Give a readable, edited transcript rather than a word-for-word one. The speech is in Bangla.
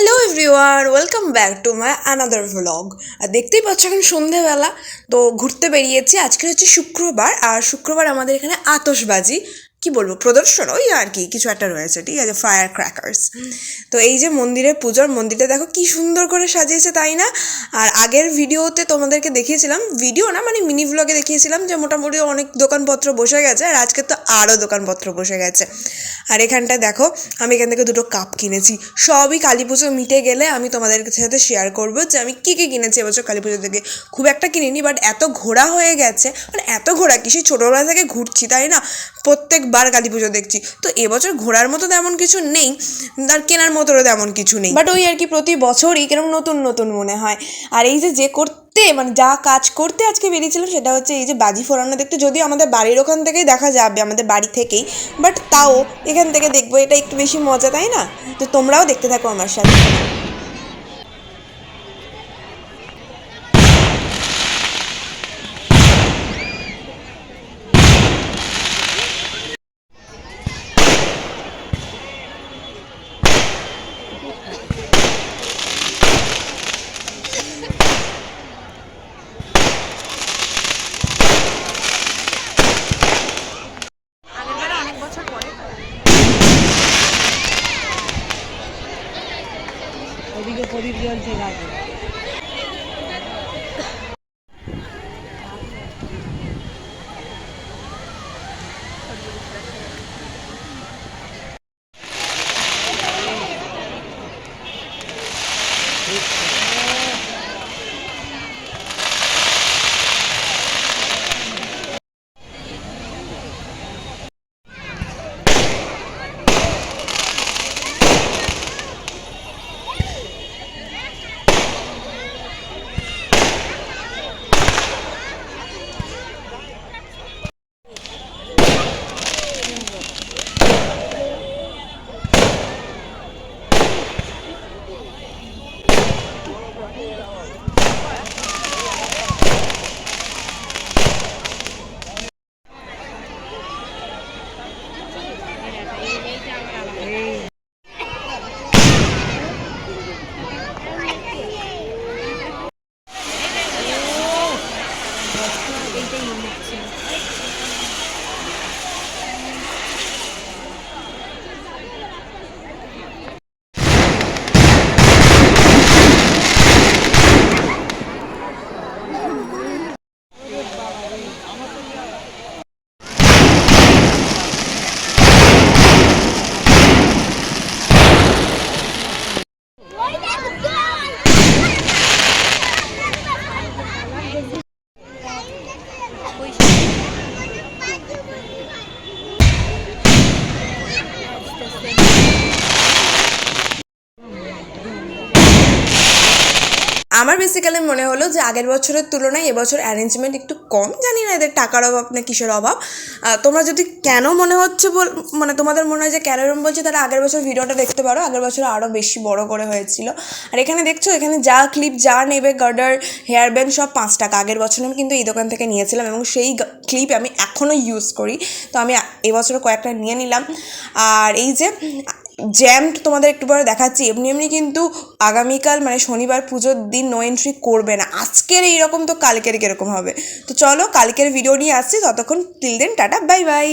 Hello everyone, welcome back to my another vlog. আর দেখতেই পাচ্ছ এখন সন্ধেবেলা, তো ঘুরতে বেরিয়েছি। আজকে হচ্ছে শুক্রবার, আর শুক্রবার আমাদের এখানে আতশবাজি কি বলবো প্রদর্শন ওই আর কি কিছু একটা রয়েছে, ঠিক আছে, ফায়ার ক্র্যাকার্স। তো এই যে মন্দিরের পুজোর মন্দিরটা দেখো কি সুন্দর করে সাজিয়েছে, তাই না? আর আগের ভিডিওতে তোমাদেরকে দেখিয়েছিলাম, ভিডিও না মানে মিনি ভ্লগে দেখিয়েছিলাম যে মোটামুটি অনেক দোকানপত্র বসে গেছে, আর আজকে তো আরও দোকানপত্র বসে গেছে। আর এখানটায় দেখো আমি এখান থেকে দুটো কাপ কিনেছি, সবই কালী পুজো মিটে গেলে আমি তোমাদের সাথে শেয়ার করবো যে আমি কী কী কিনেছি এবছর কালী পুজো থেকে। খুব একটা কিনিনি, বাট এত ঘোরা হয়ে গেছে, মানে এত ঘোরা কি, সেই ছোটোবেলা থেকে ঘুরছি তাই না, প্রত্যেকবার কালী পুজো দেখছি। তো এবছর ঘোরার মতো তেমন কিছু নেই, আর কেনার মতোও তেমন কিছু নেই, বাট ওই আর কি প্রতি বছরই কিরকম নতুন নতুন মনে হয়। আর এই যে করতে মানে যা কাজ করতে আজকে বেরিয়েছিলাম সেটা হচ্ছে এই যে বাজি ফোড়ানো দেখতে, যদিও আমাদের বাড়ির ওখান থেকেই দেখা যাবে, আমাদের বাড়ি থেকেই, বাট তাও এখান থেকে দেখবো, এটা একটু বেশি মজা তাই না? তো তোমরাও দেখতে থাকো আমার সাথে। ওদিকে প্রদীপ জ্বলছে গাছে। আমার বেসিক্যালি মনে হলো যে আগের বছরের তুলনায় এবছর অ্যারেঞ্জমেন্ট একটু কম, জানি না এদের টাকার অভাব না কিসের অভাব। তোমরা যদি কেন মনে হচ্ছে মানে তোমাদের মনে হয় যে কেন এরকম বলছে, তারা আগের বছর ভিডিওটা দেখতে পারো, আগের বছর আরও বেশি বড় করে হয়েছিল। আর এখানে দেখছো, এখানে যা ক্লিপ যা নেবে, গার্ডার, হেয়ার ব্যান্ড সব 5 টাকা। আগের বছর আমি কিন্তু এই দোকান থেকে নিয়েছিলাম, এবং সেই ক্লিপ আমি এখনও ইউজ করি, তো আমি এবছর কয়েকটা নিয়ে নিলাম। আর এই যে জ্যাম তোমাদের একটু পরে দেখাচ্ছি। এমনি এমনি কিন্তু আগামীকাল মানে শনিবার পুজোর দিন নো এন্ট্রি করবে না। আজকের এইরকম তো কালকের কীরকম হবে। তো চলো কালকের ভিডিও নিয়ে আসছি, ততক্ষণ till then tata bye by.